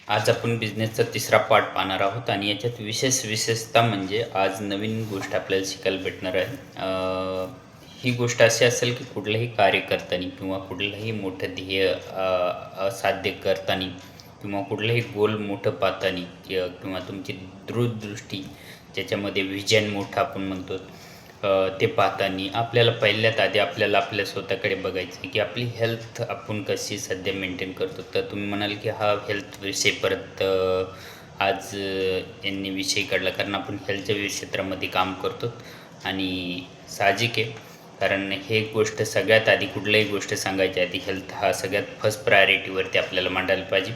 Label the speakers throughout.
Speaker 1: आज आपण बिझनेसचा तिसरा पार्ट पाहणार आहोत आणि याच्यात विशेषतः म्हणजे आज नवीन गोष्ट आपल्याला शिकायला भेटणार आहे. ही गोष्ट अशी असेल की कुठलंही कार्य करताना किंवा कुठलंही मोठं ध्येय साध्य करताना किंवा कुठलंही गोल मोठं पाहताना किंवा तुमची दूरदृष्टी ज्याच्यामध्ये व्हिजन मोठं आपण म्हणतो ते पाहताना आपल्याला पहिल्यात आधी आपल्याला आपल्या स्वतःकडे बघायचं आहे की आपली हेल्थ आपण कशी सध्या मेंटेन करतो. तर तुम्ही म्हणाल की हा हेल्थ विषय परत आज यांनी विषय काढला कारण आपण हेल्थच्या क्षेत्रामध्ये काम करतो आणि साहजिक आहे. कारण हे गोष्ट सगळ्यात आधी कुठल्याही गोष्ट सांगायच्या आधी हेल्थ हा सगळ्यात फर्स्ट प्रायोरिटीवरती आपल्याला मांडायला पाहिजे.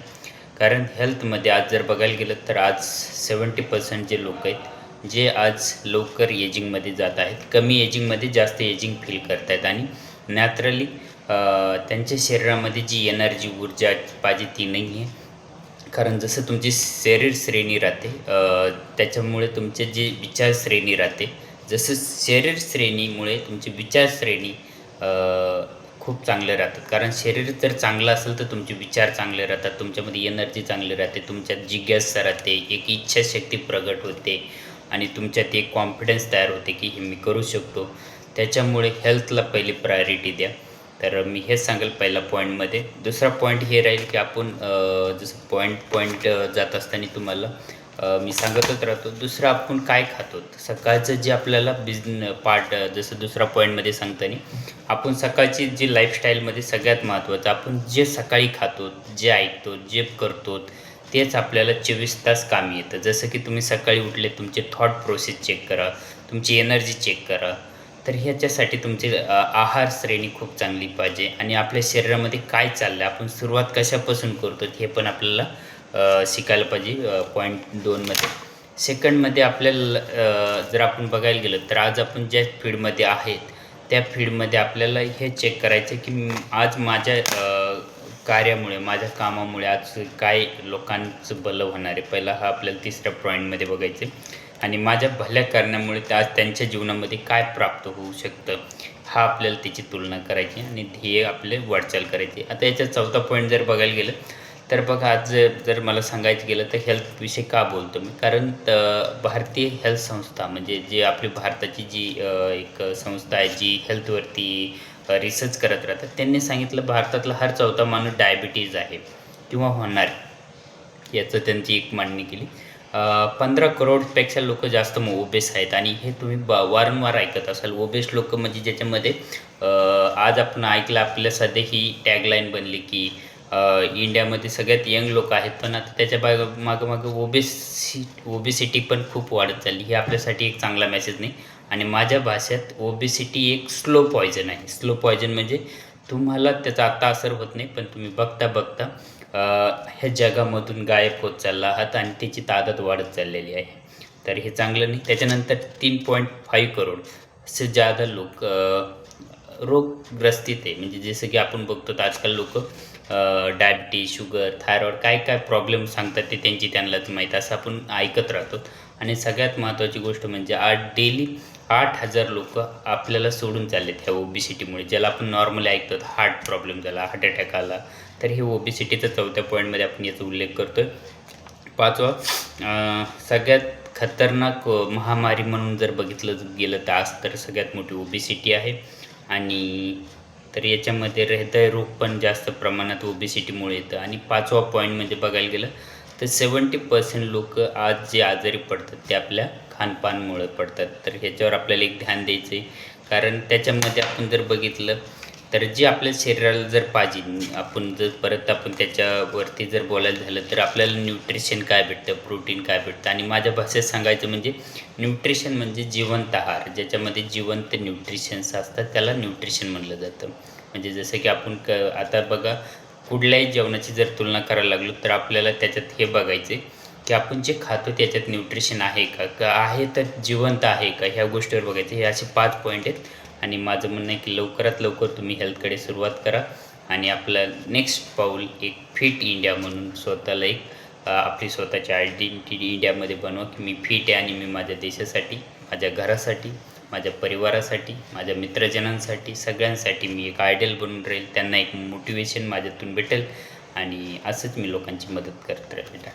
Speaker 1: कारण हेल्थमध्ये आज जर बघायला गेलं तर आज 70% जे लोक आहेत जे आज लवकर एजिंगमध्ये जात आहेत, कमी एजिंगमध्ये जास्त एजिंग फील करत आहेत आणि नॅचरली त्यांच्या शरीरामध्ये जी एनर्जी ऊर्जा पाहिजे ती नाही आहे. कारण जसं तुमची शरीर श्रेणी राहते त्याच्यामुळे तुमचे जे विचारश्रेणी राहते, जसं शरीर श्रेणीमुळे तुमची विचारश्रेणी खूप चांगले राहतात. कारण शरीर जर चांगलं असेल तर तुमचे विचार चांगले राहतात, तुमच्यामध्ये एनर्जी चांगली राहते, तुमच्यात जिज्ञासा राहते, एक इच्छाशक्ती प्रगट होते आणि तुमच्यात एक कॉन्फिडन्स तयार होते की हे मी करू शकतो. त्याच्यामुळे हेल्थला पहिली प्रायोरिटी द्या. तर मी हेच सांगेल पहिल्या पॉईंटमध्ये. दुसरा पॉईंट हे राहील की आपण जसं पॉईंट जात असताना तुम्हाला मी सांगतच राहतो. दुसरं आपण काय खातो सकाळचं जे आपल्याला पार्ट जसं दुसरा पॉईंटमध्ये सांगताना आपण सकाळची जी लाईफस्टाईलमध्ये सगळ्यात महत्त्वाचं आपण जे सकाळी खातो, जे ऐकतो, जे करतो तेच आपल्याला 24 तास कामी येतं. जसं की तुम्ही सकाळी उठले तुमचे थॉट प्रोसेस चेक करा, तुमची एनर्जी चेक करा. तर ह्याच्यासाठी तुमची आहार श्रेणी खूप चांगली पाहिजे आणि आपल्या शरीरामध्ये काय चाललं आहे, आपण सुरुवात कशापासून करतो हे पण आपल्याला शिकायला पाहिजे पॉईंट 2मध्ये. सेकंडमध्ये आपल्याला जर आपण बघायला गेलं तर आज आपण ज्या फील्डमध्ये आहेत, त्या फील्डमध्ये आपल्याला हे चेक करायचं की आज माझ्या कार्यामुळे, माझ्या कामामुळे आज काय लोकांचं भलं होणार आहे. पहिला हा आपल्याला तिसऱ्या पॉईंटमध्ये बघायचं आहे आणि माझ्या भल्या करण्यामुळे आज त्यांच्या जीवनामध्ये काय प्राप्त होऊ शकतं, हा आपल्याला त्याची तुलना करायची आणि ध्येय आपले वाटचाल करायची. आता याचा चौथा पॉईंट जर बघायला गेलं तर बघा आज जर मला सांगायचं गेलं तर हेल्थविषयी का बोलतो मी, कारण भारतीय हेल्थ संस्था म्हणजे जे आपली भारताची जी एक संस्था आहे जी हेल्थवरती रिसर्च करत राहतात, त्यांनी सांगितलं भारतातला हर चौथा माणूस डायबिटीज आहे किंवा होणार याचं त्यांची एक मांडणी केली. 15 करोडपेक्षा लोकं जास्त ओबेस आहेत आणि हे तुम्ही वारंवार ऐकत असाल. ओबेस लोकं म्हणजे ज्याच्यामध्ये आज आपण ऐकलं आपल्या सध्या ही टॅगलाईन बनली की इंडियामध्ये सगळ्यात यंग लोक आहेत, पण आता त्याच्या मागं ओबेसिटी पण खूप वाढत चालली. ही आपल्यासाठी एक चांगला मेसेज नाही आणि माझ्या भाषेत ओबेसिटी एक स्लो पॉयझन आहे. स्लो पॉयझन म्हणजे तुम्हाला त्याचा आत्ता असर होत नाही, पण तुम्ही बघता ह्या जगामधून गायब होत चालला आहात आणि त्याची ताकद वाढत चाललेली आहे. तर हे चांगलं नाही. त्याच्यानंतर 3.5 करोड से ज़्यादा लोक रोगग्रस्तीत आहे. म्हणजे जसं की आपण बघतो तर आजकाल लोकं डायबिटीज, शुगर, थायरॉईड काय प्रॉब्लेम सांगतात ते त्यांनाच माहीत, असं आपण ऐकत राहतो. आणि सगळ्यात महत्त्वाची गोष्ट म्हणजे आज डेली 8,000 लोकं आपल्याला सोडून चाललेत ह्या ओबेसिटीमुळे. ज्याला आपण नॉर्मली ऐकतो हार्ट प्रॉब्लेम झाला, हार्ट अटॅक आला, तर हे ओबेसिटीचा चौथ्या पॉईंटमध्ये आपण याचा उल्लेख करतो आहे. पाचवा सगळ्यात खतरनाक महामारी म्हणून जर बघितलं गेलं तर आज तर सगळ्यात मोठी ओबेसिटी आहे आणि तर याच्यामध्ये हृदयरोग पण जास्त प्रमाणात ओबेसिटीमुळे येतं. आणि पाचवा पॉईंट म्हणजे बघायला गेलं तर 70% लोकं आज जे आजारी पडतात ते आपल्या खानपानमुळे पडतात. तर ह्याच्यावर आपल्याला एक ध्यान द्यायचं आहे. कारण त्याच्यामध्ये आपण जर बघितलं तर जे आपल्या शरीराला जर पाहिजे, आपण त्याच्यावरती जर बोलायला झालं तर आपल्याला न्यूट्रिशन काय भेटतं, प्रोटीन काय भेटतं आणि माझ्या भाषेत सांगायचं म्हणजे न्यूट्रिशन म्हणजे जिवंत आहार, ज्याच्यामध्ये जिवंत न्यूट्रिशन्स असतात त्याला न्यूट्रिशन म्हणलं जातं. म्हणजे जसं की आपण आता बघा कुठल्याही जेवणाची जर तुलना करायला लागलो तर आपल्याला त्याच्यात हे बघायचं आहे की आपण जे खातो त्याच्यात न्यूट्रिशन आहे का आहे तर जिवंत आहे का, ह्या गोष्टीवर बघायचं. हे असे 5 पॉईंट आहेत आणि माझं म्हणणं आहे की लवकरात लवकर तुम्ही हेल्थकडे सुरुवात करा आणि आपलं नेक्स्ट पाऊल एक फिट इंडिया म्हणून स्वतःला एक आपली स्वतःची आयडेंटिटी इंडियामध्ये बनवा की मी फिट आहे आणि मी माझ्या देशासाठी, माझ्या घरासाठी, माझ्या परिवारासाठी, माझ्या मित्रजनांसाठी, सगळ्यांसाठी मी एक आयडल बनून राहील. त्यांना एक मोटिवेशन माझ्यातून भेटेल आणि असंच मी लोकांची मदत करत राहील.